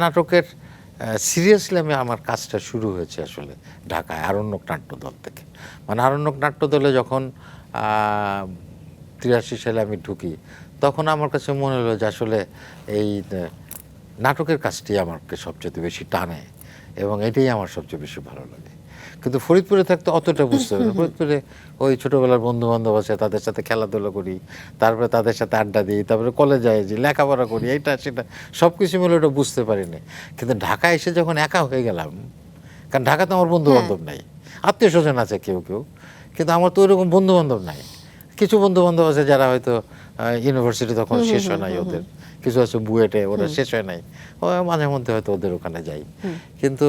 নাটকের সিরিয়াসলি আমার কাজটা শুরু হয়েছে আসলে ঢাকায় আরণ্যক নাট্যদল থেকে। মানে আরণ্যক নাট্যদলে যখন ৮৩ সালে আমি ঢুকি, তখন আমার কাছে মনে হলো যে আসলে এই নাটকের কাজটি আমাকে সবচেয়ে বেশি টানে এবং এটাই আমার সবচেয়ে বেশি ভালো লাগে। কিন্তু ফরিদপুরে থাকতে অতটা বুঝতে পারি না। ফরিদপুরে ওই ছোটবেলার বন্ধু-বান্ধব আছে, তাদের সাথে খেলাধুলা করি, তারপরে তাদের সাথে আড্ডা দিই, তারপরে কলেজে যাই, লেখাপড়া করি, এইটা সেটা সবকিছু মিলে ওটা বুঝতে পারিনি। কিন্তু ঢাকায় এসে যখন একা হয়ে গেলাম, কারণ ঢাকাতে আমার বন্ধু-বান্ধব নাই, আত্মীয়-স্বজন আছে কেউ কেউ, কিন্তু আমার তো ওইরকম বন্ধু-বান্ধব নাই। কিছু বন্ধু-বান্ধব আছে যারা হয়তো ইউনিভার্সিটি তখন শেষ হয় নাই ওদের, কিছু আছে বুয়েটে, ওরা শেষ হয় নাই, ও মাঝে মধ্যে হয়তো ওদের ওখানে যাই। কিন্তু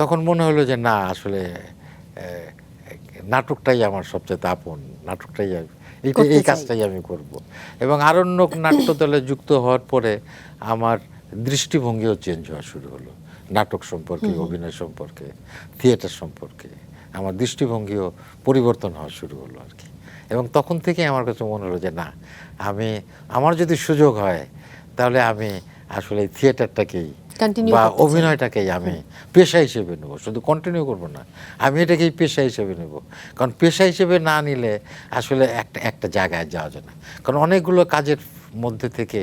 তখন মনে হলো যে না আসলে নাটকটাই আমার সবচেয়ে আপন, নাটকটাই এই কাজটাই আমি করব। এবং আরণ্যক নাট্যদলে যুক্ত হওয়ার পরে আমার দৃষ্টিভঙ্গিও চেঞ্জ হওয়া শুরু হলো নাটক সম্পর্কে, অভিনয় সম্পর্কে, থিয়েটার সম্পর্কে আমার দৃষ্টিভঙ্গিও পরিবর্তন হওয়া শুরু হলো আর কি। এবং তখন থেকে আমার কাছে মনে হলো যে না, আমার যদি সুযোগ হয় তাহলে আমি আসলে থিয়েটারটাকেই কন্টিনিউ বা করতে চাই। অভিনয়টাকেই আমি পেশা হিসেবে নেব, শুধু কন্টিনিউ করব না, আমি এটাকেই পেশা হিসেবে নেব। কারণ পেশা হিসেবে না নিলে আসলে একটা জায়গায় যাওয়া যায় না, কারণ অনেকগুলো কাজের মধ্যে থেকে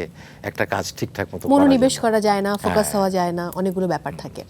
একটা কাজ ঠিকঠাক মতো করা যায় মনোনিবেশ না। করা যায় না, ফোকাস হ্যাঁ। হওয়া যায় না, অনেকগুলো ব্যাপার থাকে।